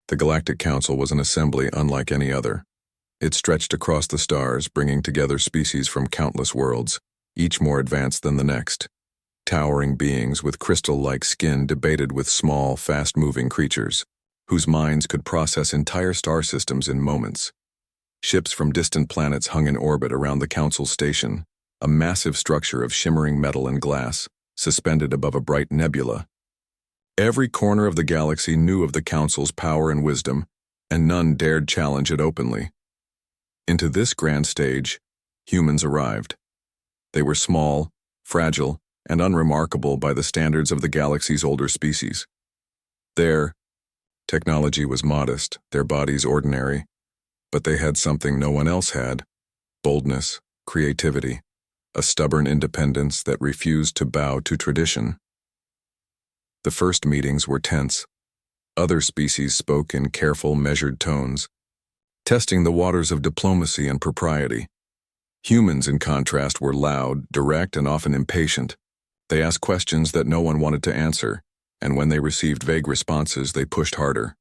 The Galactic Council was an assembly unlike any other. It stretched across the stars, bringing together species from countless worlds, each more advanced than the next. Towering beings with crystal-like skin debated with small, fast-moving creatures, whose minds could process entire star systems in moments. Ships from distant planets hung in orbit around the Council's station, a massive structure of shimmering metal and glass, suspended above a bright nebula. Every corner of the galaxy knew of the Council's power and wisdom, and none dared challenge it openly. Into this grand stage, humans arrived. They were small, fragile, and unremarkable by the standards of the galaxy's older species. Their technology was modest, their bodies ordinary, but they had something no one else had: boldness, creativity, a stubborn independence that refused to bow to tradition. The first meetings were tense. Other species spoke in careful, measured tones, testing the waters of diplomacy and propriety. Humans, in contrast, were loud, direct, and often impatient. They asked questions that no one wanted to answer, and when they received vague responses, they pushed harder.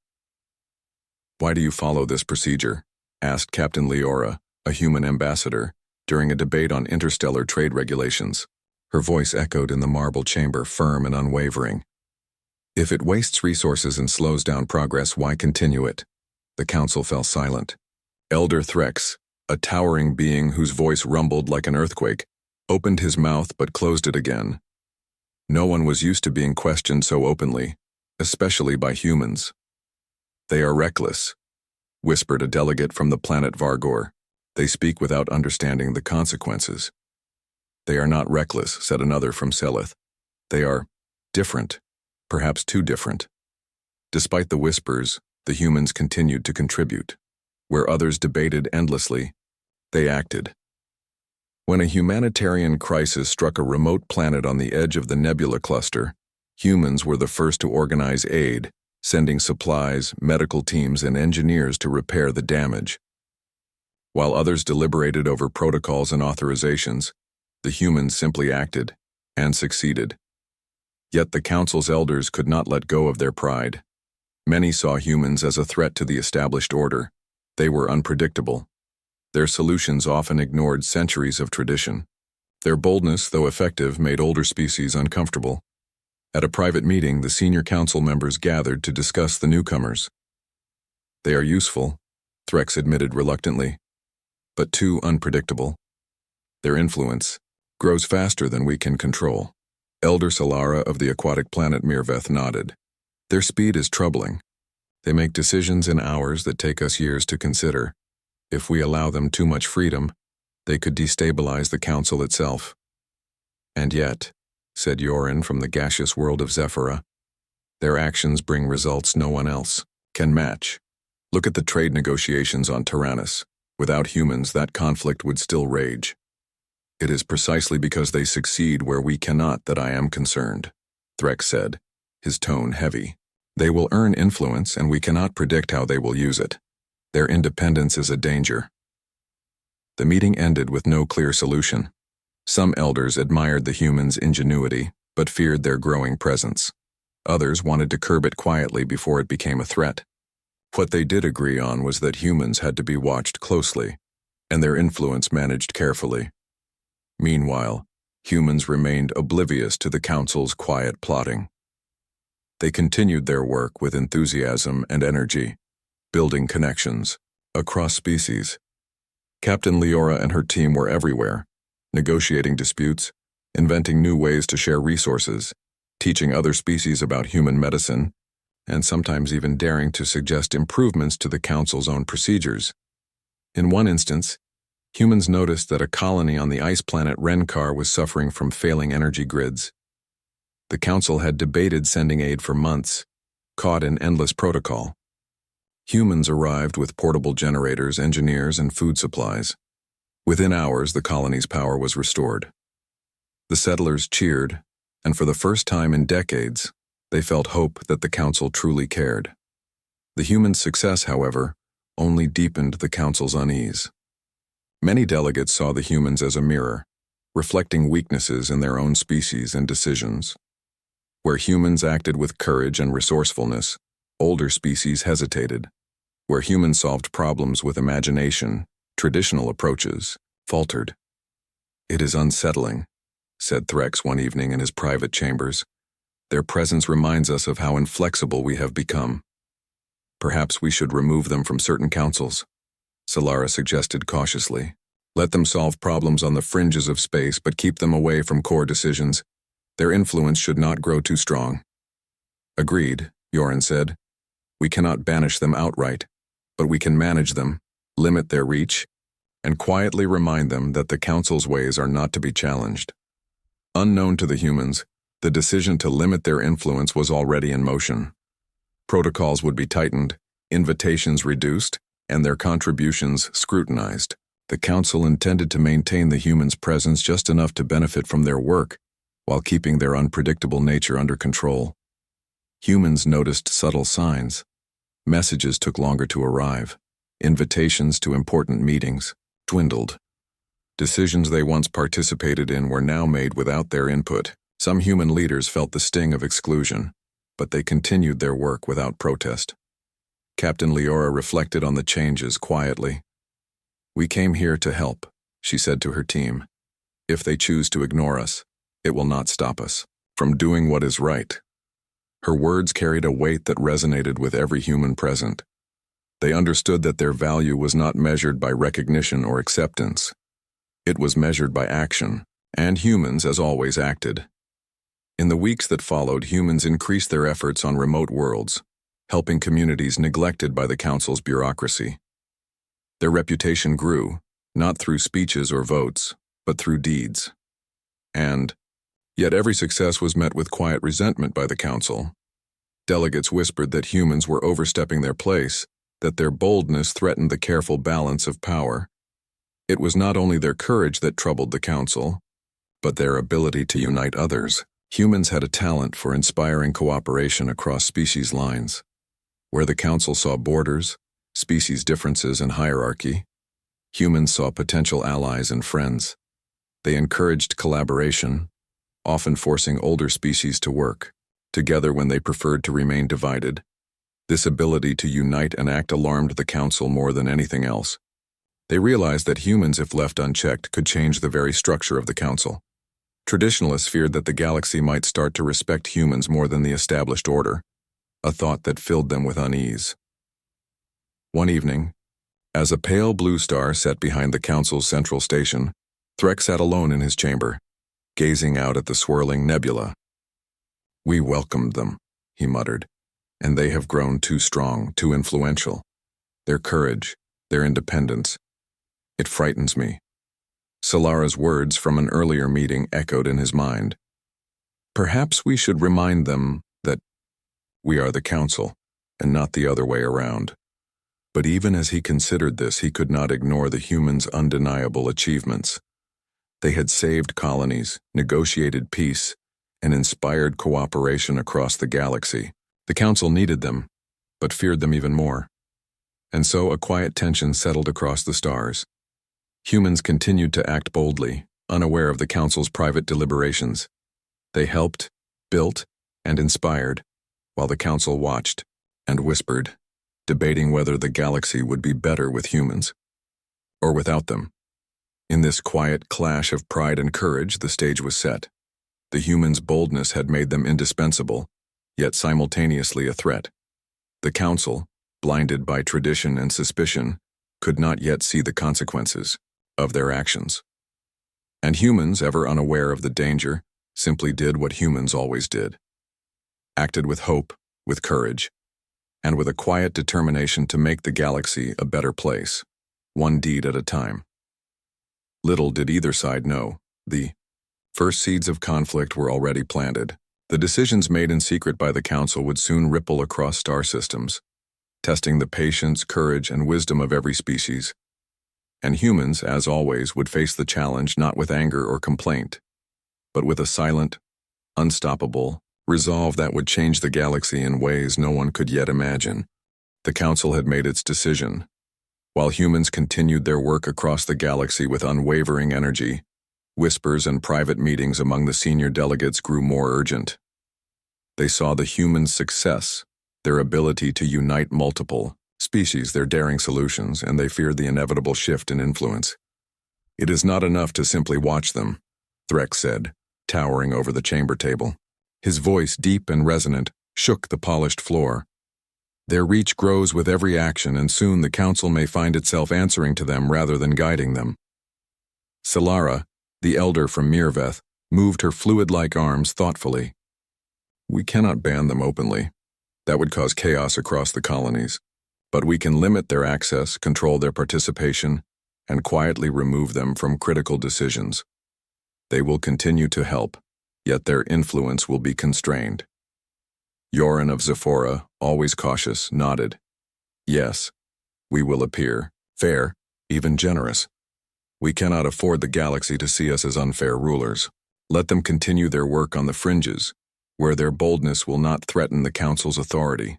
"Why do you follow this procedure?" asked Captain Leora, a human ambassador, during a debate on interstellar trade regulations. Her voice echoed in the marble chamber, firm and unwavering. "If it wastes resources and slows down progress, why continue it?" The Council fell silent. Elder Threx, a towering being whose voice rumbled like an earthquake, opened his mouth but closed it again. No one was used to being questioned so openly, especially by humans. "They are reckless," whispered a delegate from the planet Vargor. "They speak without understanding the consequences." "They are not reckless," said another from Selith. "They are different, perhaps too different." Despite the whispers, the humans continued to contribute. Where others debated endlessly, they acted. When a humanitarian crisis struck a remote planet on the edge of the nebula cluster, humans were the first to organize aid, sending supplies, medical teams, and engineers to repair the damage. While others deliberated over protocols and authorizations, the humans simply acted, and succeeded. Yet the Council's elders could not let go of their pride. Many saw humans as a threat to the established order. They were unpredictable. Their solutions often ignored centuries of tradition. Their boldness, though effective, made older species uncomfortable. At a private meeting, the senior council members gathered to discuss the newcomers. "They are useful," Threx admitted reluctantly, "but too unpredictable. Their influence grows faster than we can control." Elder Solara of the aquatic planet Mirveth nodded. "Their speed is troubling. They make decisions in hours that take us years to consider. If we allow them too much freedom, they could destabilize the Council itself." "And yet," said Yorin from the gaseous world of Zephyra, "their actions bring results no one else can match. Look at the trade negotiations on Tyrannus. Without humans, that conflict would still rage. It is precisely because they succeed where we cannot that I am concerned," Threx said, his tone heavy. "They will earn influence, and we cannot predict how they will use it. Their independence is a danger." The meeting ended with no clear solution. Some elders admired the humans' ingenuity, but feared their growing presence. Others wanted to curb it quietly before it became a threat. What they did agree on was that humans had to be watched closely, and their influence managed carefully. Meanwhile, humans remained oblivious to the Council's quiet plotting. They continued their work with enthusiasm and energy, building connections across species. Captain Leora and her team were everywhere, negotiating disputes, inventing new ways to share resources, teaching other species about human medicine, and sometimes even daring to suggest improvements to the Council's own procedures. In one instance, humans noticed that a colony on the ice planet Renkar was suffering from failing energy grids. The Council had debated sending aid for months, caught in endless protocol. Humans arrived with portable generators, engineers, and food supplies. Within hours, the colony's power was restored. The settlers cheered, and for the first time in decades, they felt hope that the Council truly cared. The humans' success, however, only deepened the Council's unease. Many delegates saw the humans as a mirror, reflecting weaknesses in their own species and decisions. Where humans acted with courage and resourcefulness, Older species hesitated. Where humans solved problems with imagination, traditional approaches faltered. "It is unsettling," said Threx one evening in his private chambers. "Their presence reminds us of how inflexible we have become." "Perhaps we should remove them from certain councils," Solara suggested cautiously. "Let them solve problems on the fringes of space, but keep them away from core decisions. Their influence should not grow too strong." "Agreed," Yoren said. "We cannot banish them outright, but we can manage them, limit their reach, and quietly remind them that the Council's ways are not to be challenged." Unknown to the humans, the decision to limit their influence was already in motion. Protocols would be tightened, invitations reduced, and their contributions scrutinized. The Council intended to maintain the humans' presence just enough to benefit from their work, while keeping their unpredictable nature under control. Humans noticed subtle signs. Messages took longer to arrive. Invitations to important meetings dwindled. Decisions they once participated in were now made without their input. Some human leaders felt the sting of exclusion, but they continued their work without protest. Captain Leora reflected on the changes quietly. "We came here to help," she said to her team. "If they choose to ignore us, it will not stop us from doing what is right." Her words carried a weight that resonated with every human present. They understood that their value was not measured by recognition or acceptance. It was measured by action, and humans, as always, acted. In the weeks that followed, humans increased their efforts on remote worlds, helping communities neglected by the Council's bureaucracy. Their reputation grew, not through speeches or votes, but through deeds. Yet every success was met with quiet resentment by the Council. Delegates whispered that humans were overstepping their place, that their boldness threatened the careful balance of power. It was not only their courage that troubled the Council, but their ability to unite others. Humans had a talent for inspiring cooperation across species lines. Where the Council saw borders, species differences, and hierarchy, humans saw potential allies and friends. They encouraged collaboration, often forcing older species to work together when they preferred to remain divided. This ability to unite and act alarmed the Council more than anything else. They realized that humans, if left unchecked, could change the very structure of the Council. Traditionalists feared that the galaxy might start to respect humans more than the established order, a thought that filled them with unease. One evening, as a pale blue star set behind the Council's central station, Threx sat alone in his chamber, gazing out at the swirling nebula. "We welcomed them," he muttered, "and they have grown too strong, too influential. Their courage, their independence. It frightens me." Solara's words from an earlier meeting echoed in his mind. "Perhaps we should remind them that we are the Council, and not the other way around." But even as he considered this, he could not ignore the humans' undeniable achievements. They had saved colonies, negotiated peace, and inspired cooperation across the galaxy. The Council needed them, but feared them even more. And so a quiet tension settled across the stars. Humans continued to act boldly, unaware of the Council's private deliberations. They helped, built, and inspired, while the Council watched and whispered, debating whether the galaxy would be better with humans or without them. In this quiet clash of pride and courage, the stage was set. The humans' boldness had made them indispensable, yet simultaneously a threat. The Council, blinded by tradition and suspicion, could not yet see the consequences of their actions. And humans, ever unaware of the danger, simply did what humans always did. Acted with hope, with courage, and with a quiet determination to make the galaxy a better place, one deed at a time. Little did either side know, the first seeds of conflict were already planted. The decisions made in secret by the Council would soon ripple across star systems, testing the patience, courage, and wisdom of every species. And humans, as always, would face the challenge not with anger or complaint, but with a silent, unstoppable resolve that would change the galaxy in ways no one could yet imagine. The Council had made its decision. While humans continued their work across the galaxy with unwavering energy, whispers and private meetings among the senior delegates grew more urgent. They saw the humans' success, their ability to unite multiple species, their daring solutions, and they feared the inevitable shift in influence. "It is not enough to simply watch them," Threx said, towering over the chamber table. His voice, deep and resonant, shook the polished floor. "Their reach grows with every action, and soon the Council may find itself answering to them rather than guiding them." Solara, the elder from Mirveth, moved her fluid-like arms thoughtfully. "We cannot ban them openly. That would cause chaos across the colonies. But we can limit their access, control their participation, and quietly remove them from critical decisions. They will continue to help, yet their influence will be constrained." Yoren of Zephora, always cautious, nodded. "Yes, we will appear fair, even generous. We cannot afford the galaxy to see us as unfair rulers. Let them continue their work on the fringes, where their boldness will not threaten the Council's authority."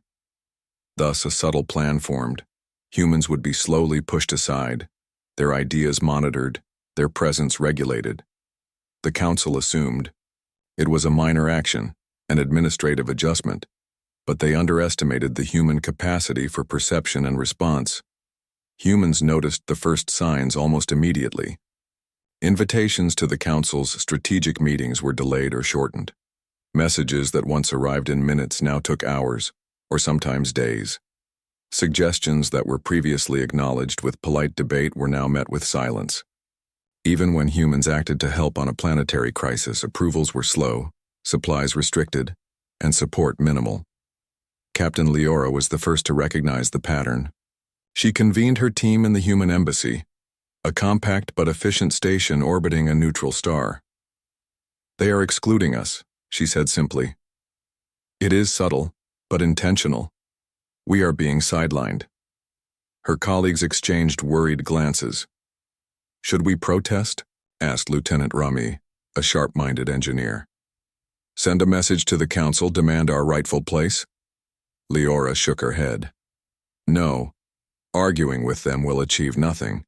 Thus a subtle plan formed. Humans would be slowly pushed aside, their ideas monitored, their presence regulated. The Council assumed it was a minor action, an administrative adjustment, but they underestimated the human capacity for perception and response. Humans noticed the first signs almost immediately. Invitations to the Council's strategic meetings were delayed or shortened. Messages that once arrived in minutes now took hours, or sometimes days. Suggestions that were previously acknowledged with polite debate were now met with silence. Even when humans acted to help on a planetary crisis, approvals were slow, supplies restricted, and support minimal. Captain Leora was the first to recognize the pattern. She convened her team in the human embassy, a compact but efficient station orbiting a neutral star. "They are excluding us," she said simply. "It is subtle, but intentional. We are being sidelined." Her colleagues exchanged worried glances. "Should we protest?" asked Lieutenant Rami, a sharp-minded engineer. "Send a message to the Council, demand our rightful place?" Leora shook her head. "No. Arguing with them will achieve nothing.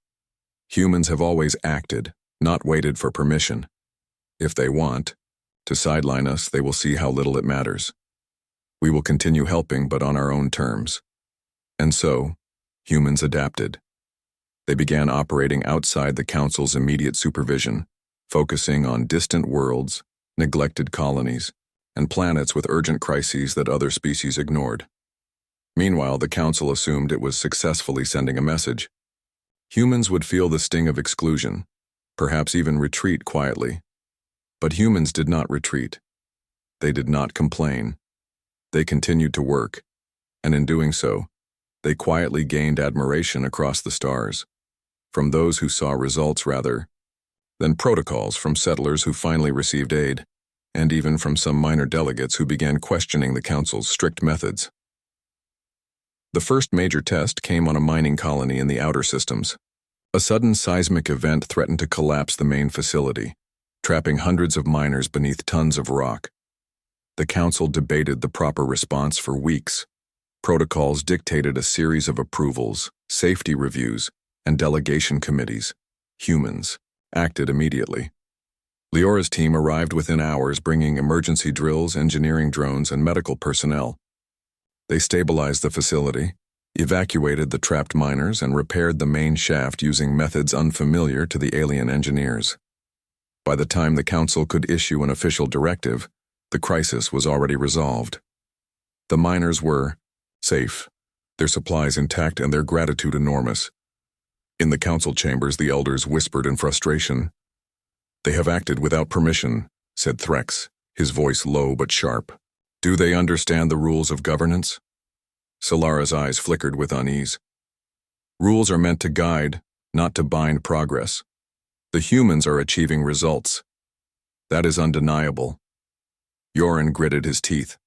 Humans have always acted, not waited for permission. If they want to sideline us, they will see how little it matters. We will continue helping, but on our own terms." And so, humans adapted. They began operating outside the Council's immediate supervision, focusing on distant worlds, neglected colonies, and planets with urgent crises that other species ignored. Meanwhile, the Council assumed it was successfully sending a message. Humans would feel the sting of exclusion, perhaps even retreat quietly. But humans did not retreat. They did not complain. They continued to work, and in doing so, they quietly gained admiration across the stars, from those who saw results rather than protocols, from settlers who finally received aid, and even from some minor delegates who began questioning the Council's strict methods. The first major test came on a mining colony in the outer systems. A sudden seismic event threatened to collapse the main facility, trapping hundreds of miners beneath tons of rock. The Council debated the proper response for weeks. Protocols dictated a series of approvals, safety reviews, and delegation committees. Humans acted immediately. Leora's team arrived within hours, bringing emergency drills, engineering drones, and medical personnel. They stabilized the facility, evacuated the trapped miners, and repaired the main shaft using methods unfamiliar to the alien engineers. By the time the Council could issue an official directive, the crisis was already resolved. The miners were safe, their supplies intact, and their gratitude enormous. In the Council chambers, the elders whispered in frustration. "They have acted without permission," said Threx, his voice low but sharp. "Do they understand the rules of governance?" Solara's eyes flickered with unease. "Rules are meant to guide, not to bind progress. The humans are achieving results. That is undeniable." Yoren gritted his teeth.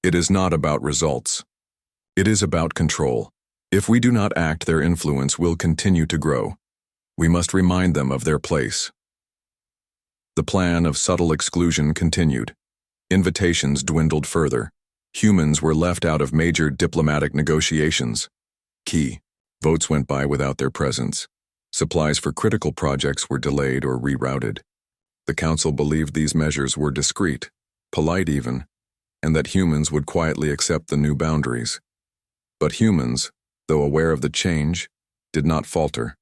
"It is not about results. It is about control. If we do not act, their influence will continue to grow. We must remind them of their place." The plan of subtle exclusion continued. Invitations dwindled further. Humans were left out of major diplomatic negotiations. Key votes went by without their presence. Supplies for critical projects were delayed or rerouted. The Council believed these measures were discreet, polite even, and that humans would quietly accept the new boundaries. But humans, though aware of the change, did not falter.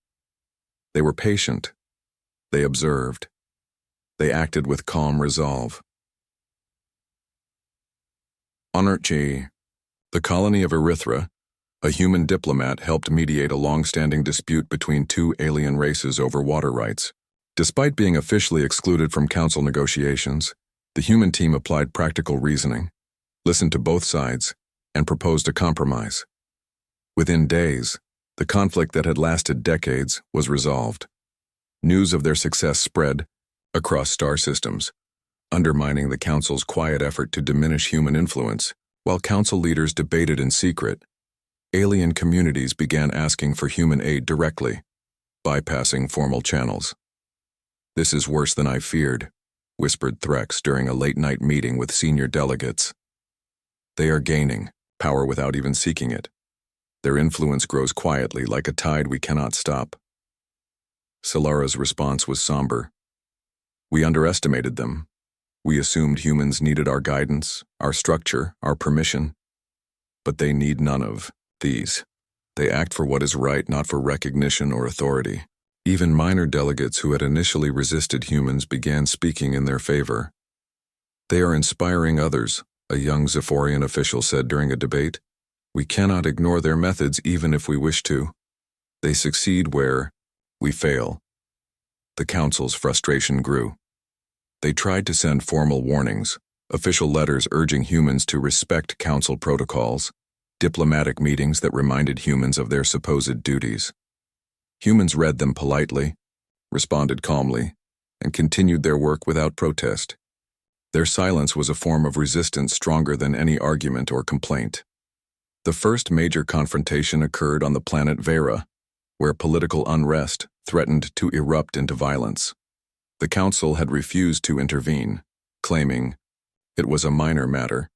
They were patient. They observed. They acted with calm resolve. On Earth, the colony of Erythra, a human diplomat helped mediate a long-standing dispute between two alien races over water rights. Despite being officially excluded from council negotiations, the human team applied practical reasoning, listened to both sides, and proposed a compromise. Within days, the conflict that had lasted decades was resolved. News of their success spread across star systems, undermining the council's quiet effort to diminish human influence. While council leaders debated in secret, alien communities began asking for human aid directly, bypassing formal channels. "This is worse than I feared," whispered Threx during a late-night meeting with senior delegates. "They are gaining power without even seeking it. Their influence grows quietly like a tide we cannot stop." Solara's response was somber. "We underestimated them. We assumed humans needed our guidance, our structure, our permission. But they need none of these. They act for what is right, not for recognition or authority." Even minor delegates who had initially resisted humans began speaking in their favor. "They are inspiring others," a young Zephorian official said during a debate. "We cannot ignore their methods even if we wish to. They succeed where we fail." The council's frustration grew. They tried to send formal warnings, official letters urging humans to respect council protocols, diplomatic meetings that reminded humans of their supposed duties. Humans read them politely, responded calmly, and continued their work without protest. Their silence was a form of resistance stronger than any argument or complaint. The first major confrontation occurred on the planet Vera, where political unrest threatened to erupt into violence. The council had refused to intervene, claiming it was a minor matter.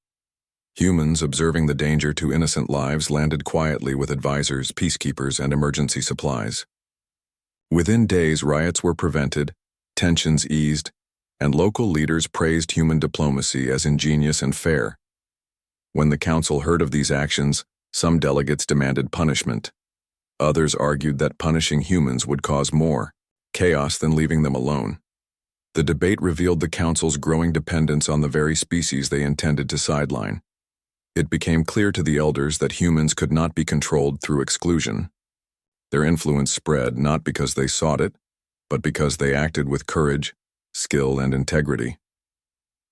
Humans, observing the danger to innocent lives, landed quietly with advisors, peacekeepers, and emergency supplies. Within days, riots were prevented, tensions eased, and local leaders praised human diplomacy as ingenious and fair. When the council heard of these actions, some delegates demanded punishment. Others argued that punishing humans would cause more chaos than leaving them alone. The debate revealed the council's growing dependence on the very species they intended to sideline. It became clear to the elders that humans could not be controlled through exclusion. Their influence spread not because they sought it, but because they acted with courage, skill, and integrity.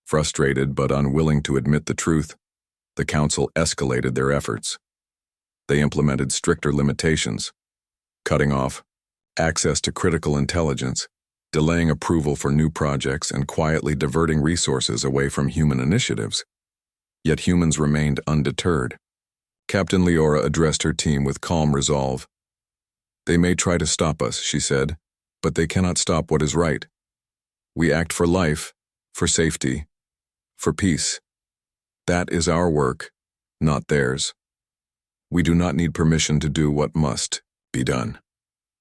Frustrated but unwilling to admit the truth, the council escalated their efforts. They implemented stricter limitations, cutting off access to critical intelligence, delaying approval for new projects, and quietly diverting resources away from human initiatives. Yet humans remained undeterred. Captain Leora addressed her team with calm resolve. "They may try to stop us," she said, "but they cannot stop what is right. We act for life, for safety, for peace. That is our work, not theirs. We do not need permission to do what must be done."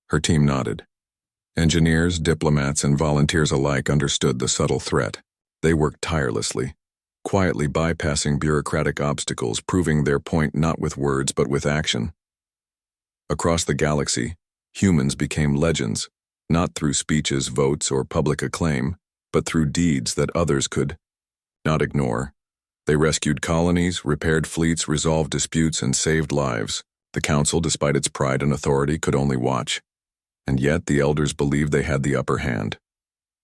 Her team nodded. Engineers, diplomats, and volunteers alike understood the subtle threat. They worked tirelessly, quietly bypassing bureaucratic obstacles, proving their point not with words but with action. Across the galaxy, humans became legends, not through speeches, votes, or public acclaim, but through deeds that others could not ignore. They rescued colonies, repaired fleets, resolved disputes, and saved lives. The council, despite its pride and authority, could only watch. And yet the elders believed they had the upper hand.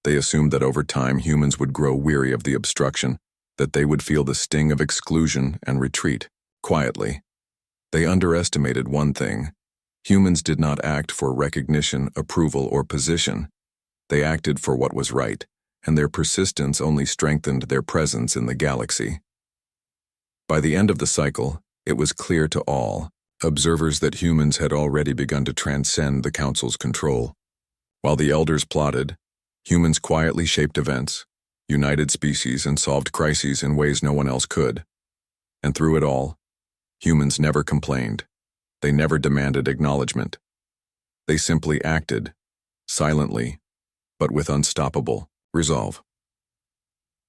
They assumed that over time humans would grow weary of the obstruction, that they would feel the sting of exclusion and retreat. Quietly, they underestimated one thing. Humans did not act for recognition, approval, or position. They acted for what was right, and their persistence only strengthened their presence in the galaxy. By the end of the cycle, it was clear to all observers that humans had already begun to transcend the Council's control. While the Elders plotted, humans quietly shaped events, united species, and solved crises in ways no one else could. And through it all, humans never complained. They never demanded acknowledgement. They simply acted, silently, but with unstoppable resolve.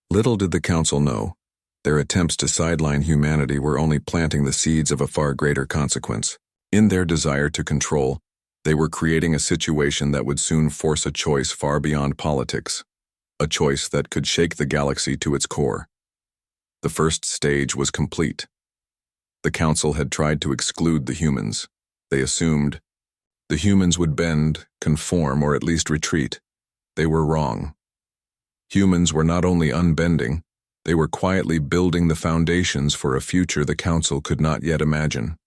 Little did the Council know, Their attempts to sideline humanity were only planting the seeds of a far greater consequence. In their desire to control, they were creating a situation that would soon force a choice far beyond politics, a choice that could shake the galaxy to its core. The first stage was complete. The Council had tried to exclude the humans. They assumed the humans would bend, conform, or at least retreat. They were wrong. Humans were not only unbending, they were quietly building the foundations for a future the Council could not yet imagine.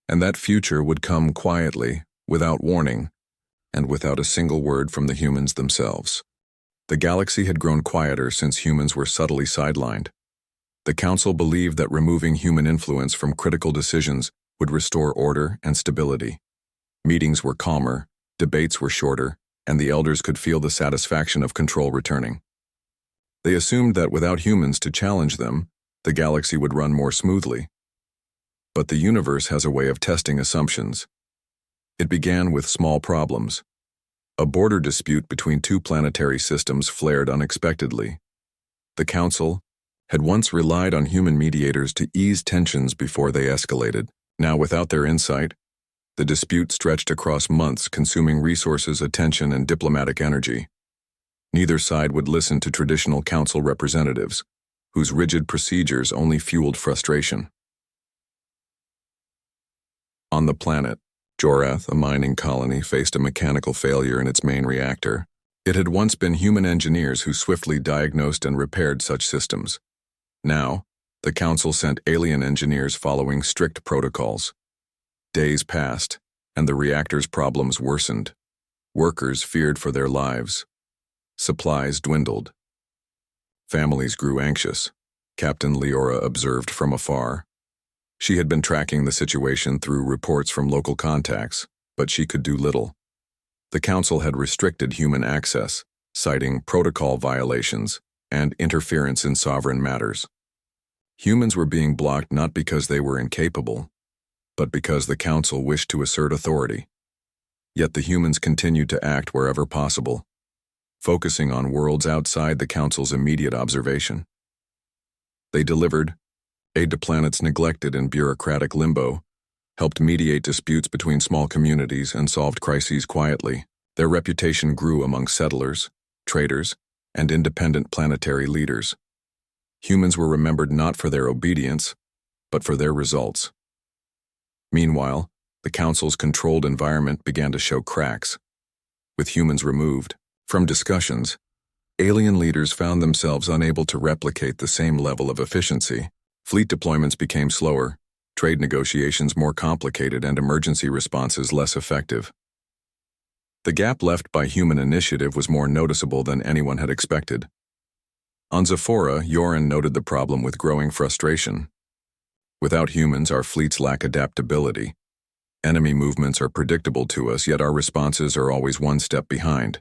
And that future would come quietly, without warning, and without a single word from the humans themselves. The galaxy had grown quieter since humans were subtly sidelined. The Council believed that removing human influence from critical decisions would restore order and stability. Meetings were calmer, debates were shorter, and the elders could feel the satisfaction of control returning. They assumed that without humans to challenge them, the galaxy would run more smoothly. But the universe has a way of testing assumptions. It began with small problems. A border dispute between two planetary systems flared unexpectedly. The Council had once relied on human mediators to ease tensions before they escalated. Now, without their insight, the dispute stretched across months, consuming resources, attention, and diplomatic energy. Neither side would listen to traditional Council representatives, whose rigid procedures only fueled frustration. On the planet, Jorath, a mining colony, faced a mechanical failure in its main reactor. It had once been human engineers who swiftly diagnosed and repaired such systems. Now, the Council sent alien engineers following strict protocols. Days passed, and the reactor's problems worsened. Workers feared for their lives. Supplies dwindled. Families grew anxious. Captain Leora observed from afar. She had been tracking the situation through reports from local contacts, but she could do little. The Council had restricted human access, citing protocol violations and interference in sovereign matters. Humans were being blocked not because they were incapable, but because the Council wished to assert authority. Yet the humans continued to act wherever possible, focusing on worlds outside the Council's immediate observation. They delivered aid to planets neglected in bureaucratic limbo, helped mediate disputes between small communities, and solved crises quietly. Their reputation grew among settlers, traders, and independent planetary leaders. Humans were remembered not for their obedience, but for their results. Meanwhile, the Council's controlled environment began to show cracks. With humans removed from discussions, alien leaders found themselves unable to replicate the same level of efficiency. Fleet deployments became slower, trade negotiations more complicated, and emergency responses less effective. The gap left by human initiative was more noticeable than anyone had expected. On Zephora, Yoren noted the problem with growing frustration. Without humans, our fleets lack adaptability. Enemy movements are predictable to us, yet our responses are always one step behind.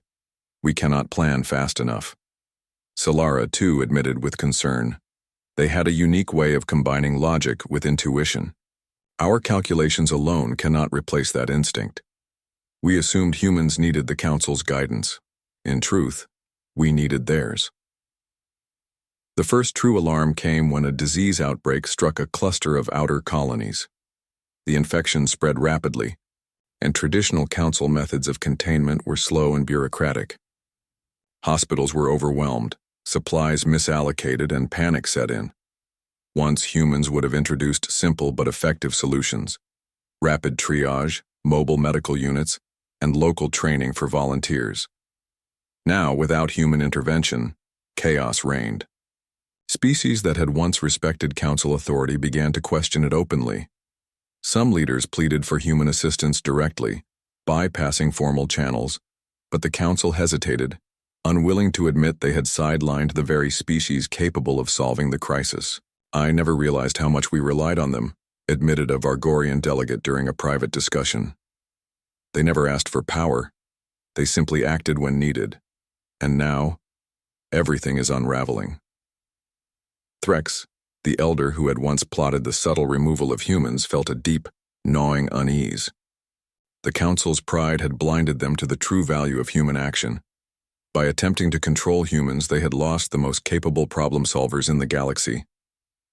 We cannot plan fast enough. Solara, too, admitted with concern. They had a unique way of combining logic with intuition. Our calculations alone cannot replace that instinct. We assumed humans needed the Council's guidance. In truth, we needed theirs. The first true alarm came when a disease outbreak struck a cluster of outer colonies. The infection spread rapidly, and traditional Council methods of containment were slow and bureaucratic. Hospitals were overwhelmed, supplies misallocated, and panic set in. Once humans would have introduced simple but effective solutions: rapid triage, mobile medical units, and local training for volunteers. Now, without human intervention, chaos reigned. Species that had once respected Council authority began to question it openly. Some leaders pleaded for human assistance directly, bypassing formal channels, but the Council hesitated, unwilling to admit they had sidelined the very species capable of solving the crisis. "I never realized how much we relied on them," admitted a Vargorian delegate during a private discussion. "They never asked for power. They simply acted when needed. And now, everything is unraveling." Threx, the elder who had once plotted the subtle removal of humans, felt a deep, gnawing unease. The Council's pride had blinded them to the true value of human action. By attempting to control humans, they had lost the most capable problem solvers in the galaxy.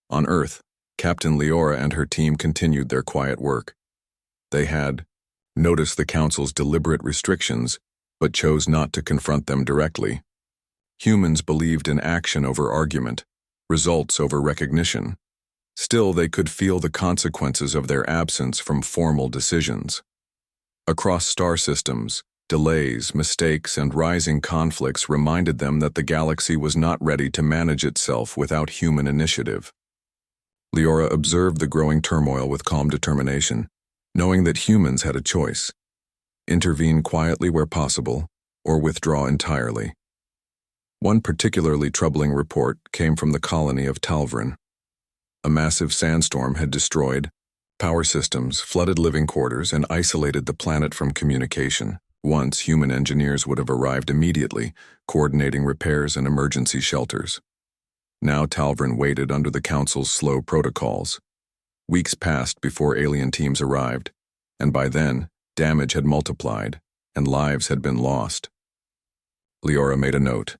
On Earth, Captain Leora and her team continued their quiet work. They had noticed the Council's deliberate restrictions, but chose not to confront them directly. Humans believed in action over argument, results over recognition. Still, they could feel the consequences of their absence from formal decisions. Across star systems, delays, mistakes, and rising conflicts reminded them that the galaxy was not ready to manage itself without human initiative. Leora observed the growing turmoil with calm determination, knowing that humans had a choice: intervene quietly where possible, or withdraw entirely. One particularly troubling report came from the colony of Talvrin. A massive sandstorm had destroyed power systems, flooded living quarters, and isolated the planet from communication. Once, human engineers would have arrived immediately, coordinating repairs and emergency shelters. Now Talvrin waited under the Council's slow protocols. Weeks passed before alien teams arrived, and by then, damage had multiplied, and lives had been lost. Leora made a note.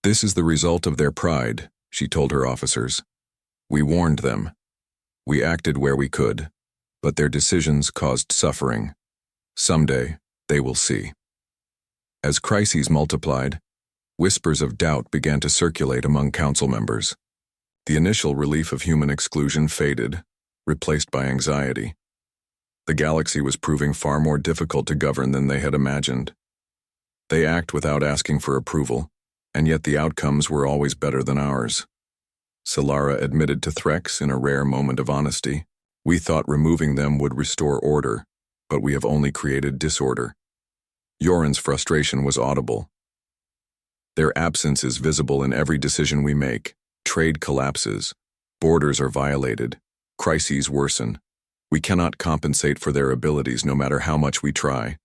"This is the result of their pride," she told her officers. "We warned them. We acted where we could, but their decisions caused suffering. Someday, they will see." As crises multiplied, whispers of doubt began to circulate among Council members. The initial relief of human exclusion faded, replaced by anxiety. The galaxy was proving far more difficult to govern than they had imagined. They act without asking for approval, and yet the outcomes were always better than ours. Solara admitted to Threx in a rare moment of honesty. "We thought removing them would restore order, but we have only created disorder." Yoren's frustration was audible. "Their absence is visible in every decision we make. Trade collapses. Borders are violated. Crises worsen. We cannot compensate for their abilities no matter how much we try."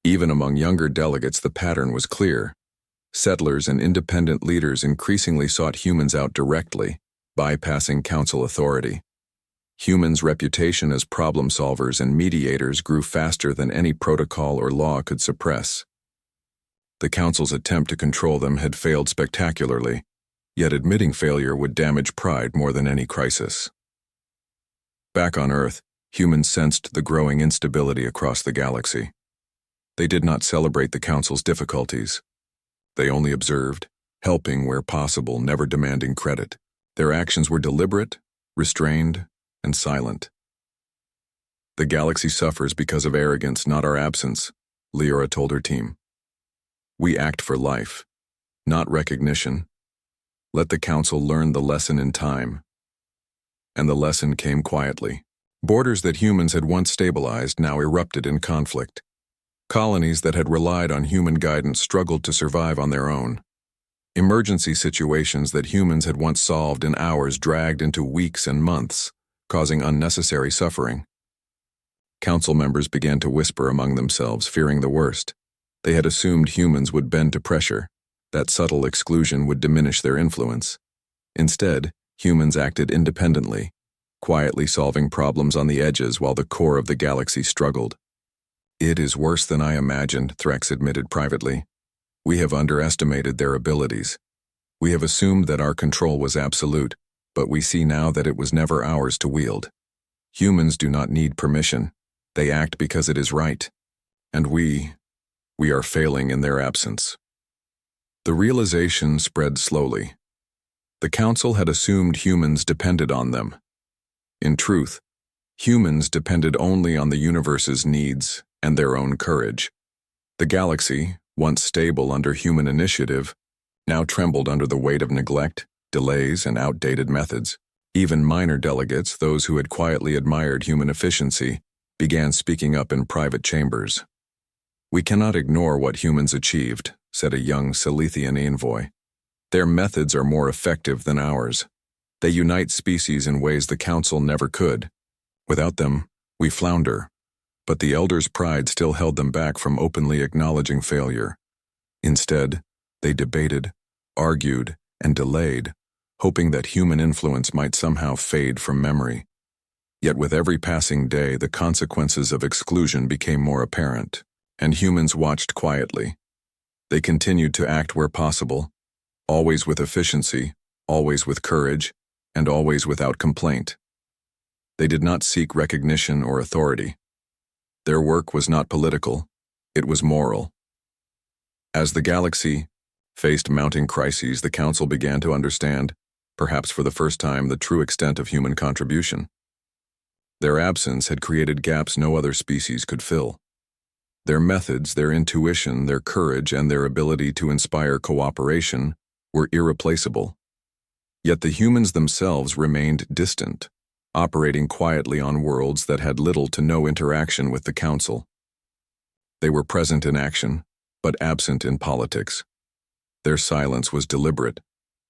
Even among younger delegates, the pattern was clear. Settlers and independent leaders increasingly sought humans out directly, bypassing Council authority. Humans' reputation as problem solvers and mediators grew faster than any protocol or law could suppress. The Council's attempt to control them had failed spectacularly, yet admitting failure would damage pride more than any crisis. Back on Earth, humans sensed the growing instability across the galaxy. They did not celebrate the Council's difficulties. They only observed, helping where possible, never demanding credit. Their actions were deliberate, restrained, and silent. "The galaxy suffers because of arrogance, not our absence," Leora told her team. "We act for life, not recognition. Let the Council learn the lesson in time." And the lesson came quietly. Borders that humans had once stabilized now erupted in conflict. Colonies that had relied on human guidance struggled to survive on their own. Emergency situations that humans had once solved in hours dragged into weeks and months, causing unnecessary suffering. Council members began to whisper among themselves, fearing the worst. They had assumed humans would bend to pressure, that subtle exclusion would diminish their influence. Instead, humans acted independently, quietly solving problems on the edges while the core of the galaxy struggled. "It is worse than I imagined," Threx admitted privately. "We have underestimated their abilities. We have assumed that our control was absolute, but we see now that it was never ours to wield. Humans do not need permission. They act because it is right. And we are failing in their absence." The realization spread slowly. The Council had assumed humans depended on them. In truth, humans depended only on the universe's needs and their own courage. The galaxy, once stable under human initiative, now trembled under the weight of neglect, delays, and outdated methods. Even minor delegates, those who had quietly admired human efficiency, began speaking up in private chambers. "We cannot ignore what humans achieved," said a young Silithian envoy. "Their methods are more effective than ours. They unite species in ways the Council never could. Without them, we flounder." But the elders' pride still held them back from openly acknowledging failure. Instead, they debated, argued, and delayed, hoping that human influence might somehow fade from memory. Yet with every passing day, the consequences of exclusion became more apparent, and humans watched quietly. They continued to act where possible, always with efficiency, always with courage, and always without complaint. They did not seek recognition or authority. Their work was not political, it was moral. As the galaxy faced mounting crises, the Council began to understand, perhaps for the first time, the true extent of human contribution. Their absence had created gaps no other species could fill. Their methods, their intuition, their courage, and their ability to inspire cooperation were irreplaceable. Yet the humans themselves remained distant, operating quietly on worlds that had little to no interaction with the Council. They were present in action, but absent in politics. Their silence was deliberate,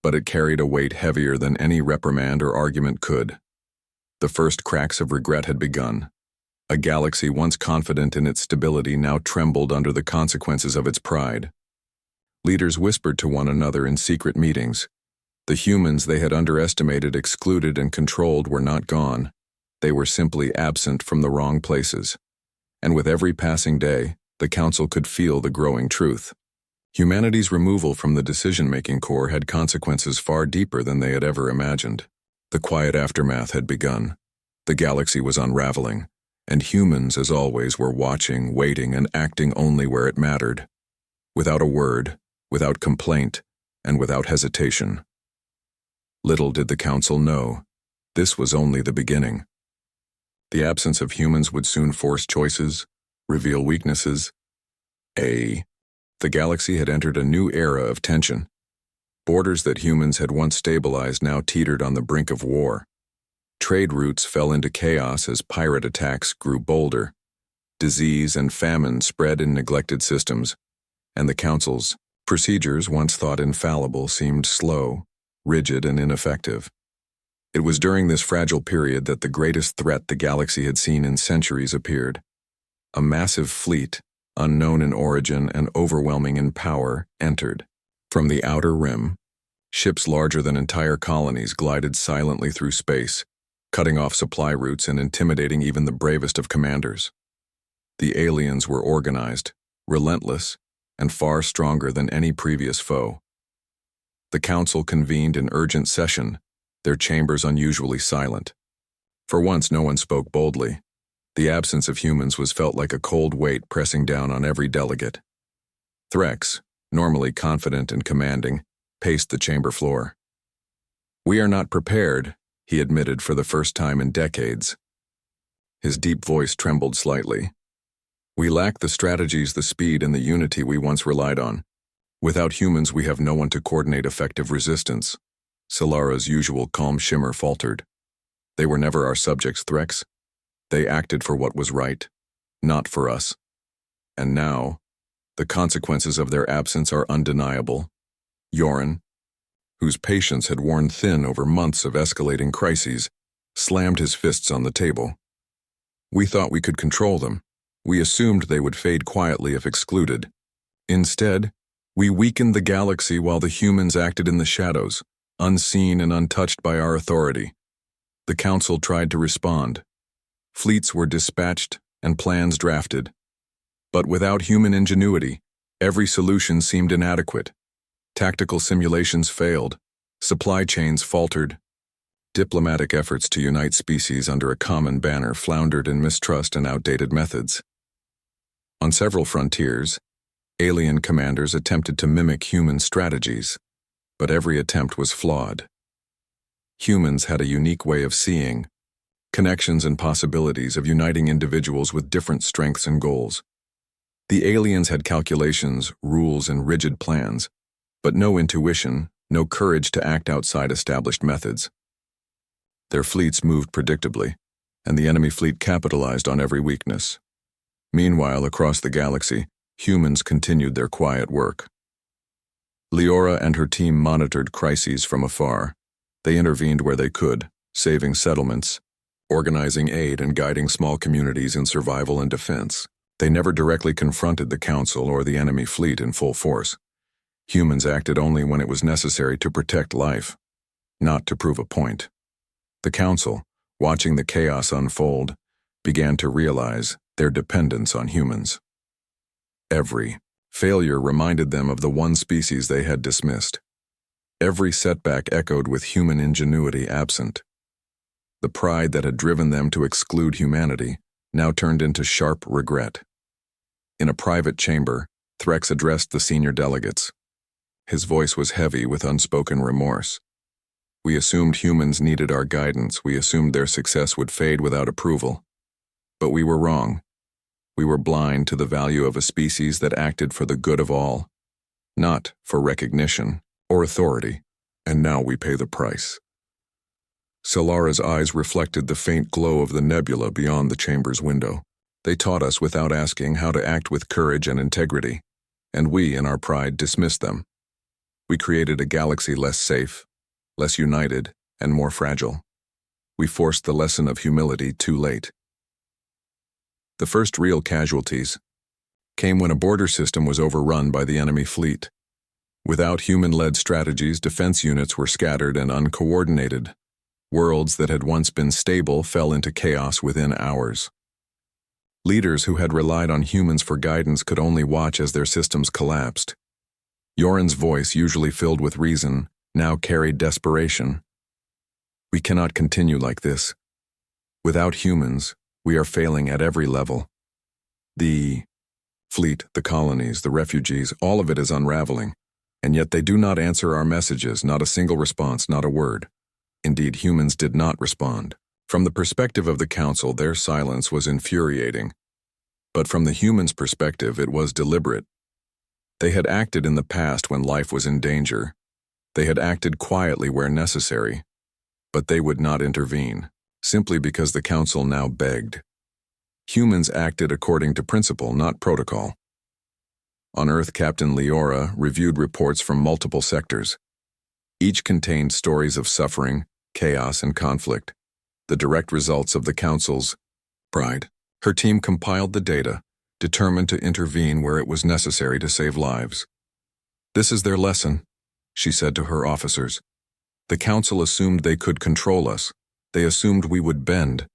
but it carried a weight heavier than any reprimand or argument could. The first cracks of regret had begun. A galaxy once confident in its stability now trembled under the consequences of its pride. Leaders whispered to one another in secret meetings. The humans they had underestimated, excluded, and controlled were not gone. They were simply absent from the wrong places. And with every passing day, the Council could feel the growing truth. Humanity's removal from the decision-making core had consequences far deeper than they had ever imagined. The quiet aftermath had begun. The galaxy was unraveling, and humans, as always, were watching, waiting, and acting only where it mattered. Without a word, without complaint, and without hesitation. Little did the Council know, this was only the beginning. The absence of humans would soon force choices, reveal weaknesses. The galaxy had entered a new era of tension. Borders that humans had once stabilized now teetered on the brink of war. Trade routes fell into chaos as pirate attacks grew bolder. Disease and famine spread in neglected systems, and the Council's procedures, once thought infallible, seemed slow, rigid, and ineffective. It was during this fragile period that the greatest threat the galaxy had seen in centuries appeared. A massive fleet, unknown in origin and overwhelming in power, entered. From the outer rim, ships larger than entire colonies glided silently through space, cutting off supply routes and intimidating even the bravest of commanders. The aliens were organized, relentless, and far stronger than any previous foe. The Council convened in urgent session, their chambers unusually silent. For once, no one spoke boldly. The absence of humans was felt like a cold weight pressing down on every delegate. Threx, normally confident and commanding, paced the chamber floor. "We are not prepared," he admitted for the first time in decades. His deep voice trembled slightly. "We lack the strategies, the speed, and the unity we once relied on. Without humans, we have no one to coordinate effective resistance." Solara's usual calm shimmer faltered. "They were never our subjects, Threx. They acted for what was right, not for us. And now, the consequences of their absence are undeniable." Yoren, whose patience had worn thin over months of escalating crises, slammed his fists on the table. "We thought we could control them. We assumed they would fade quietly if excluded. Instead, we weakened the galaxy while the humans acted in the shadows, unseen and untouched by our authority." The Council tried to respond. Fleets were dispatched and plans drafted. But without human ingenuity, every solution seemed inadequate. Tactical simulations failed, supply chains faltered. Diplomatic efforts to unite species under a common banner floundered in mistrust and outdated methods. On several frontiers, alien commanders attempted to mimic human strategies, but every attempt was flawed. Humans had a unique way of seeing, connections and possibilities of uniting individuals with different strengths and goals. The aliens had calculations, rules, and rigid plans, but no intuition, no courage to act outside established methods. Their fleets moved predictably, and the enemy fleet capitalized on every weakness. Meanwhile, across the galaxy, humans continued their quiet work. Leora and her team monitored crises from afar. They intervened where they could, saving settlements, organizing aid, and guiding small communities in survival and defense. They never directly confronted the Council or the enemy fleet in full force. Humans acted only when it was necessary to protect life, not to prove a point. The Council, watching the chaos unfold, began to realize their dependence on humans. Every failure reminded them of the one species they had dismissed. Every setback echoed with human ingenuity absent. The pride that had driven them to exclude humanity now turned into sharp regret. In a private chamber, Threx addressed the senior delegates. His voice was heavy with unspoken remorse. We assumed humans needed our guidance. We assumed their success would fade without approval. But we were wrong. We were blind to the value of a species that acted for the good of all, not for recognition or authority, and now we pay the price. Solara's eyes reflected the faint glow of the nebula beyond the chamber's window. They taught us without asking how to act with courage and integrity, and we, in our pride, dismissed them. We created a galaxy less safe, less united, and more fragile. We forced the lesson of humility too late. The first real casualties came when a border system was overrun by the enemy fleet. Without human-led strategies, defense units were scattered and uncoordinated. Worlds that had once been stable fell into chaos within hours. Leaders who had relied on humans for guidance could only watch as their systems collapsed. Yoren's voice, usually filled with reason, now carried desperation. We cannot continue like this. Without humans, we are failing at every level. The fleet, the colonies, the refugees, all of it is unraveling. And yet they do not answer our messages, not a single response, not a word. Indeed, humans did not respond. From the perspective of the Council, their silence was infuriating. But from the humans' perspective, it was deliberate. They had acted in the past when life was in danger. They had acted quietly where necessary. But they would not intervene, simply because the Council now begged. Humans acted according to principle, not protocol. On Earth, Captain Leora reviewed reports from multiple sectors. Each contained stories of suffering, chaos, and conflict, the direct results of the Council's pride. Her team compiled the data, determined to intervene where it was necessary to save lives. This is their lesson, she said to her officers. The Council assumed they could control us. They assumed we would bend.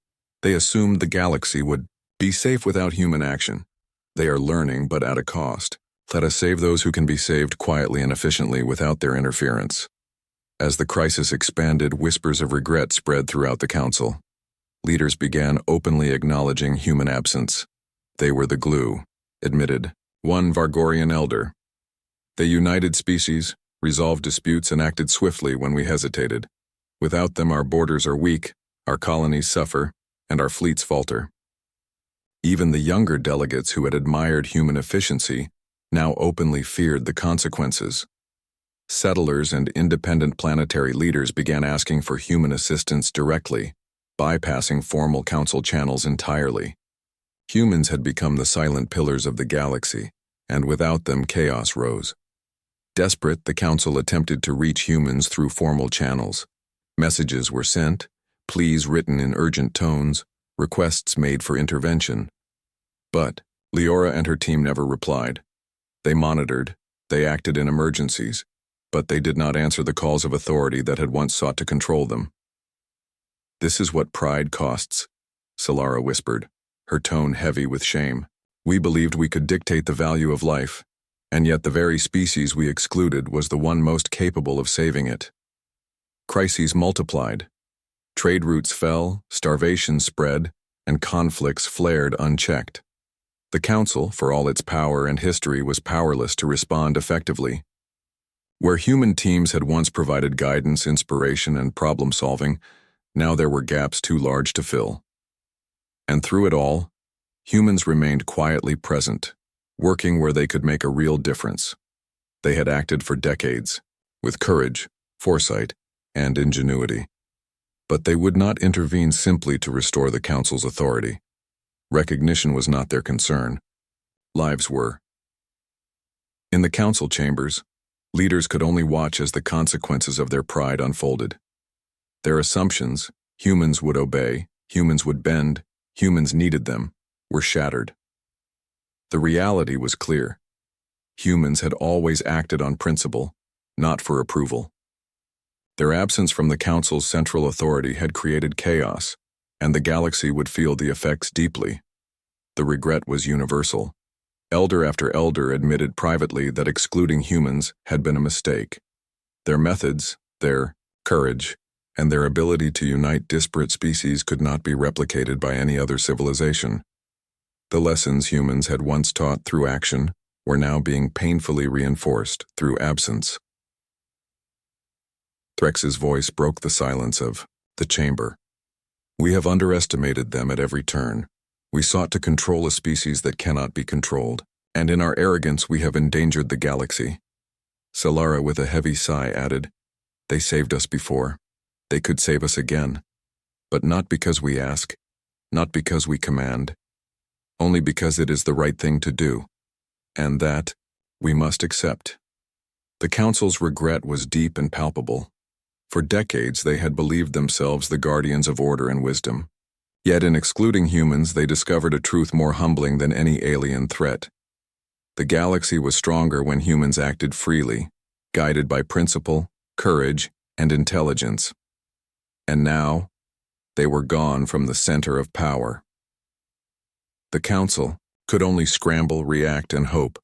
They assumed the galaxy would be safe without human action. They are learning, but at a cost. Let us save those who can be saved quietly and efficiently without their interference. As the crisis expanded, whispers of regret spread throughout the Council. Leaders began openly acknowledging human absence. They were the glue, admitted one Vargorian elder. They united species, resolved disputes, and acted swiftly when we hesitated. Without them, our borders are weak, our colonies suffer, and our fleets falter. Even the younger delegates who had admired human efficiency now openly feared the consequences. Settlers and independent planetary leaders began asking for human assistance directly, bypassing formal council channels entirely. Humans had become the silent pillars of the galaxy, and without them chaos rose. Desperate, the council attempted to reach humans through formal channels. Messages were sent, pleas written in urgent tones, requests made for intervention. But Leora and her team never replied. They monitored, they acted in emergencies, but they did not answer the calls of authority that had once sought to control them. This is what pride costs, Solara whispered, her tone heavy with shame. We believed we could dictate the value of life, and yet the very species we excluded was the one most capable of saving it. Crises multiplied. Trade routes fell, starvation spread, and conflicts flared unchecked. The Council, for all its power and history, was powerless to respond effectively. Where human teams had once provided guidance, inspiration, and problem-solving, now there were gaps too large to fill. And through it all, humans remained quietly present, working where they could make a real difference. They had acted for decades, with courage, foresight, and ingenuity. But they would not intervene simply to restore the Council's authority. Recognition was not their concern. Lives were. In the Council chambers, leaders could only watch as the consequences of their pride unfolded. Their assumptions, humans would obey, humans would bend, humans needed them, were shattered. The reality was clear. Humans had always acted on principle, not for approval. Their absence from the Council's central authority had created chaos, and the galaxy would feel the effects deeply. The regret was universal. Elder after elder admitted privately that excluding humans had been a mistake. Their methods, their courage, and their ability to unite disparate species could not be replicated by any other civilization. The lessons humans had once taught through action were now being painfully reinforced through absence. Threx's voice broke the silence of the chamber. We have underestimated them at every turn. We sought to control a species that cannot be controlled, and in our arrogance we have endangered the galaxy. Solara, with a heavy sigh, added, They saved us before. They could save us again. But not because we ask, not because we command, only because it is the right thing to do, and that we must accept. The Council's regret was deep and palpable. For decades they had believed themselves the guardians of order and wisdom. Yet in excluding humans they discovered a truth more humbling than any alien threat. The galaxy was stronger when humans acted freely, guided by principle, courage, and intelligence. And now, they were gone from the center of power. The Council could only scramble, react, and hope.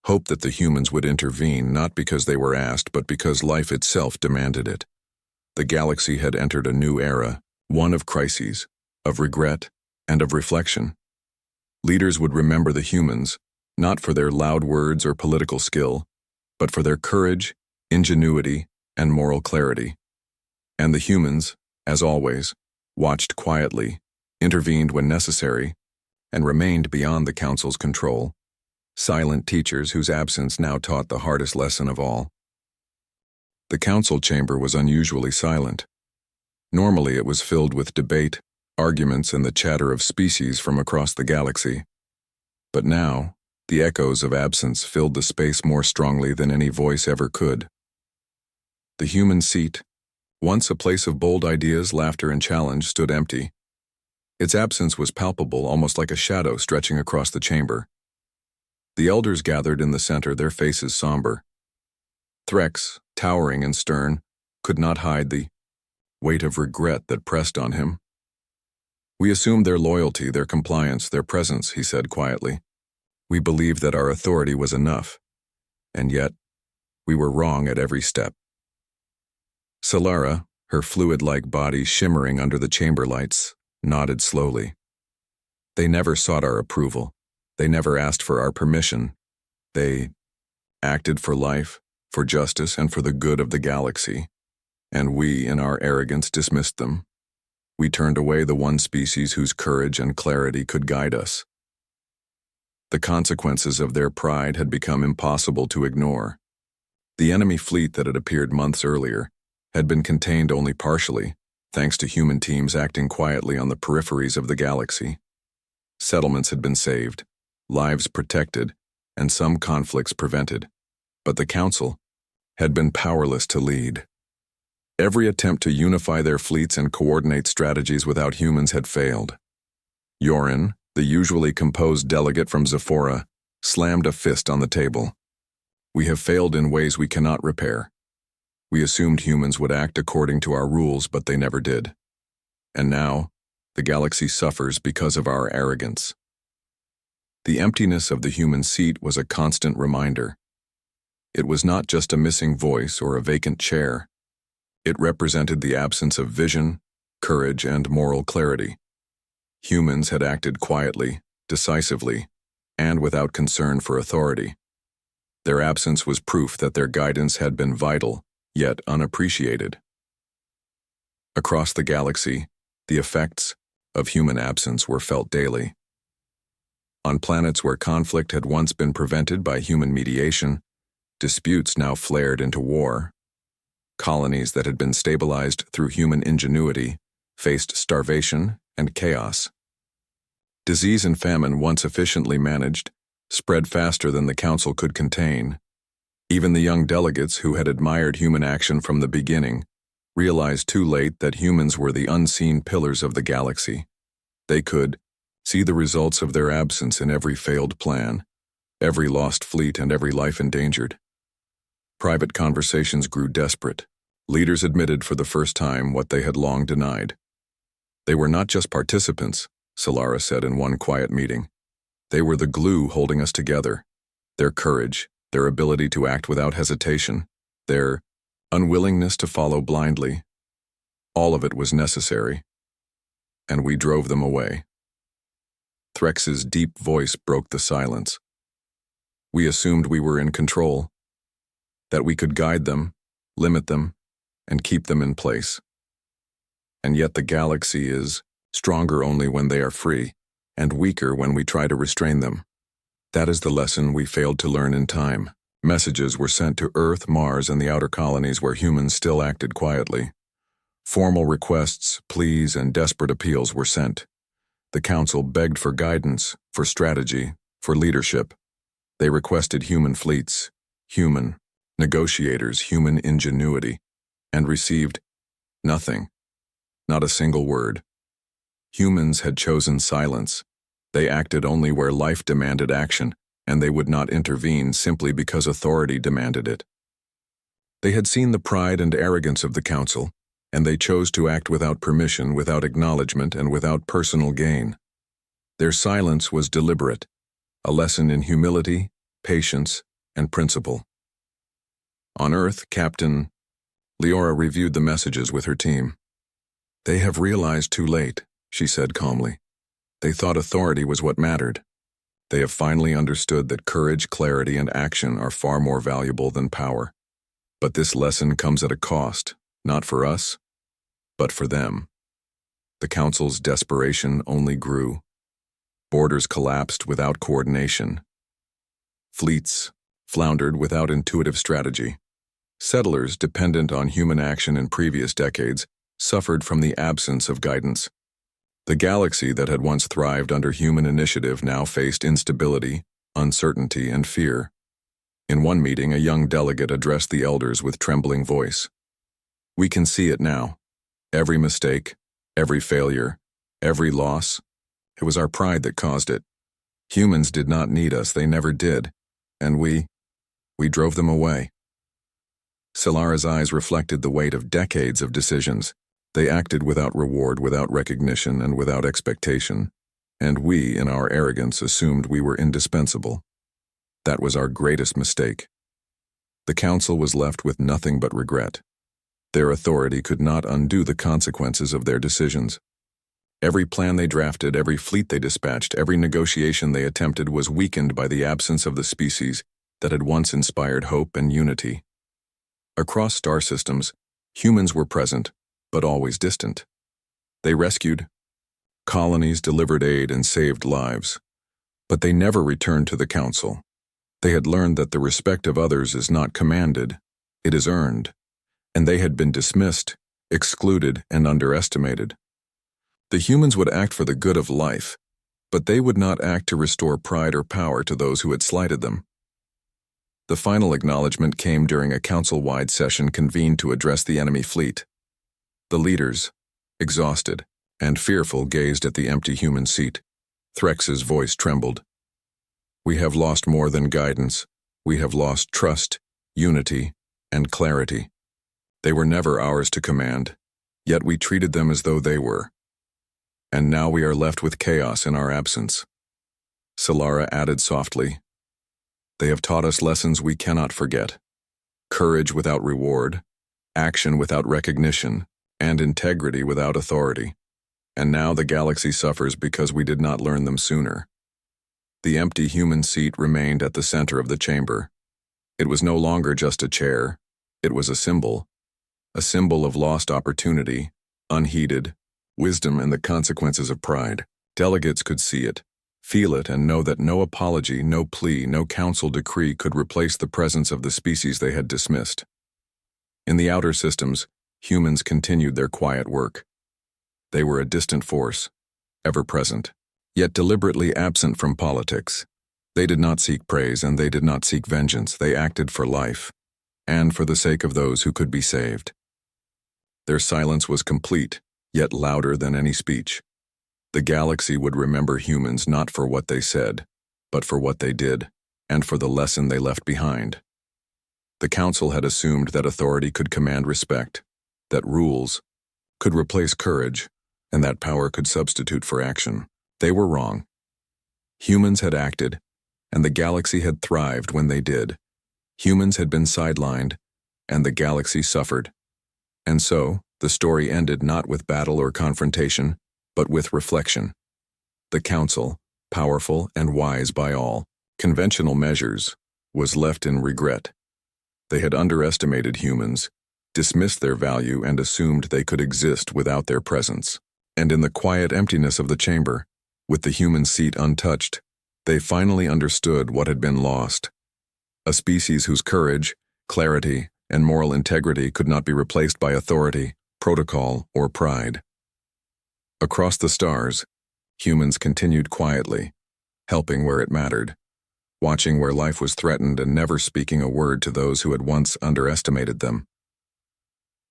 Hope that the humans would intervene, not because they were asked, but because life itself demanded it. The galaxy had entered a new era, one of crises, of regret, and of reflection. Leaders would remember the humans, not for their loud words or political skill, but for their courage, ingenuity, and moral clarity. And the humans, as always, watched quietly, intervened when necessary, and remained beyond the Council's control, silent teachers whose absence now taught the hardest lesson of all. The Council chamber was unusually silent. Normally it was filled with debate, arguments, and the chatter of species from across the galaxy. But now, the echoes of absence filled the space more strongly than any voice ever could. The human seat, once a place of bold ideas, laughter, and challenge, stood empty. Its absence was palpable, almost like a shadow stretching across the chamber. The elders gathered in the center, their faces somber. Threx, towering and stern, could not hide the weight of regret that pressed on him. We assumed their loyalty, their compliance, their presence, he said quietly. We believed that our authority was enough, and yet we were wrong at every step. Solara, her fluid-like body shimmering under the chamber lights, nodded slowly. They never sought our approval. They never asked for our permission. They acted for life, for justice, and for the good of the galaxy. And we, in our arrogance, dismissed them. We turned away the one species whose courage and clarity could guide us. The consequences of their pride had become impossible to ignore. The enemy fleet that had appeared months earlier had been contained only partially, thanks to human teams acting quietly on the peripheries of the galaxy. Settlements had been saved, lives protected, and some conflicts prevented. But the Council had been powerless to lead. Every attempt to unify their fleets and coordinate strategies without humans had failed. Yorin, the usually composed delegate from Zephora, slammed a fist on the table. We have failed in ways we cannot repair. We assumed humans would act according to our rules, but they never did. And now, the galaxy suffers because of our arrogance. The emptiness of the human seat was a constant reminder. It was not just a missing voice or a vacant chair. It represented the absence of vision, courage, and moral clarity. Humans had acted quietly, decisively, and without concern for authority. Their absence was proof that their guidance had been vital, yet unappreciated. Across the galaxy, the effects of human absence were felt daily. On planets where conflict had once been prevented by human mediation, disputes now flared into war. Colonies that had been stabilized through human ingenuity faced starvation and chaos. Disease and famine, once efficiently managed, spread faster than the Council could contain. Even the young delegates who had admired human action from the beginning realized too late that humans were the unseen pillars of the galaxy. They could see the results of their absence in every failed plan, every lost fleet, and every life endangered. Private conversations grew desperate. Leaders admitted for the first time what they had long denied. They were not just participants, Solara said in one quiet meeting. They were the glue holding us together. Their courage, their ability to act without hesitation, their unwillingness to follow blindly. All of it was necessary, and we drove them away. Threx's deep voice broke the silence. We assumed we were in control, that we could guide them, limit them, and keep them in place. And yet the galaxy is stronger only when they are free, and weaker when we try to restrain them. That is the lesson we failed to learn in time. Messages were sent to Earth, Mars, and the outer colonies where humans still acted quietly. Formal requests, pleas, and desperate appeals were sent. The Council begged for guidance, for strategy, for leadership. They requested human fleets, human negotiators, human ingenuity, and received nothing, not a single word. Humans had chosen silence. They acted only where life demanded action, and they would not intervene simply because authority demanded it. They had seen the pride and arrogance of the Council, and they chose to act without permission, without acknowledgement, and without personal gain. Their silence was deliberate, a lesson in humility, patience, and principle. On Earth, Captain Leora reviewed the messages with her team. "They have realized too late," she said calmly. "They thought authority was what mattered. They have finally understood that courage, clarity, and action are far more valuable than power. But this lesson comes at a cost, not for us, but for them." The Council's desperation only grew. Borders collapsed without coordination. Fleets floundered without intuitive strategy. Settlers, dependent on human action in previous decades, suffered from the absence of guidance. The galaxy that had once thrived under human initiative now faced instability, uncertainty, and fear. In one meeting, a young delegate addressed the elders with trembling voice. "We can see it now. Every mistake, every failure, every loss, it was our pride that caused it. Humans did not need us, they never did, and we drove them away." Silara's eyes reflected the weight of decades of decisions. They acted without reward, without recognition, and without expectation, and we, in our arrogance, assumed we were indispensable. That was our greatest mistake. The Council was left with nothing but regret. Their authority could not undo the consequences of their decisions. Every plan they drafted, every fleet they dispatched, every negotiation they attempted was weakened by the absence of the species that had once inspired hope and unity. Across star systems, humans were present, but always distant. They rescued colonies, delivered aid, and saved lives. But they never returned to the Council. They had learned that the respect of others is not commanded, it is earned, and they had been dismissed, excluded, and underestimated. The humans would act for the good of life, but they would not act to restore pride or power to those who had slighted them. The final acknowledgement came during a council-wide session convened to address the enemy fleet. The leaders, exhausted and fearful, gazed at the empty human seat. Threx's voice trembled. "We have lost more than guidance. We have lost trust, unity, and clarity. They were never ours to command, yet we treated them as though they were. And now we are left with chaos in our absence." Silara added softly, "They have taught us lessons we cannot forget. Courage without reward, action without recognition, and integrity without authority. And now the galaxy suffers because we did not learn them sooner." The empty human seat remained at the center of the chamber. It was no longer just a chair. It was a symbol of lost opportunity, unheeded, wisdom, and the consequences of pride. Delegates could see it, feel it, and know that no apology, no plea, no council decree could replace the presence of the species they had dismissed. In the outer systems, humans continued their quiet work. They were a distant force, ever present, yet deliberately absent from politics. They did not seek praise and they did not seek vengeance. They acted for life, and for the sake of those who could be saved. Their silence was complete, yet louder than any speech. The galaxy would remember humans not for what they said, but for what they did, and for the lesson they left behind. The Council had assumed that authority could command respect, that rules could replace courage, and that power could substitute for action. They were wrong. Humans had acted, and the galaxy had thrived when they did. Humans had been sidelined, and the galaxy suffered. And so, the story ended not with battle or confrontation, but with reflection. The Council, powerful and wise by all conventional measures, was left in regret. They had underestimated humans, dismissed their value, and assumed they could exist without their presence. And in the quiet emptiness of the chamber, with the human seat untouched, they finally understood what had been lost. A species whose courage, clarity, and moral integrity could not be replaced by authority, protocol, or pride. Across the stars, humans continued quietly, helping where it mattered, watching where life was threatened, and never speaking a word to those who had once underestimated them.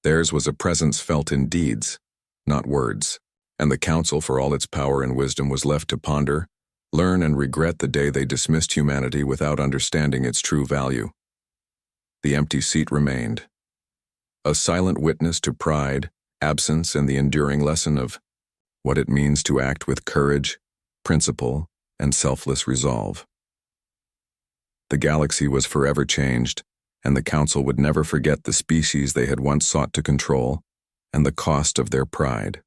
Theirs was a presence felt in deeds, not words, and the Council, for all its power and wisdom, was left to ponder, learn, and regret the day they dismissed humanity without understanding its true value. The empty seat remained, a silent witness to pride, absence, and the enduring lesson of what it means to act with courage, principle, and selfless resolve. The galaxy was forever changed, and the Council would never forget the species they had once sought to control and the cost of their pride.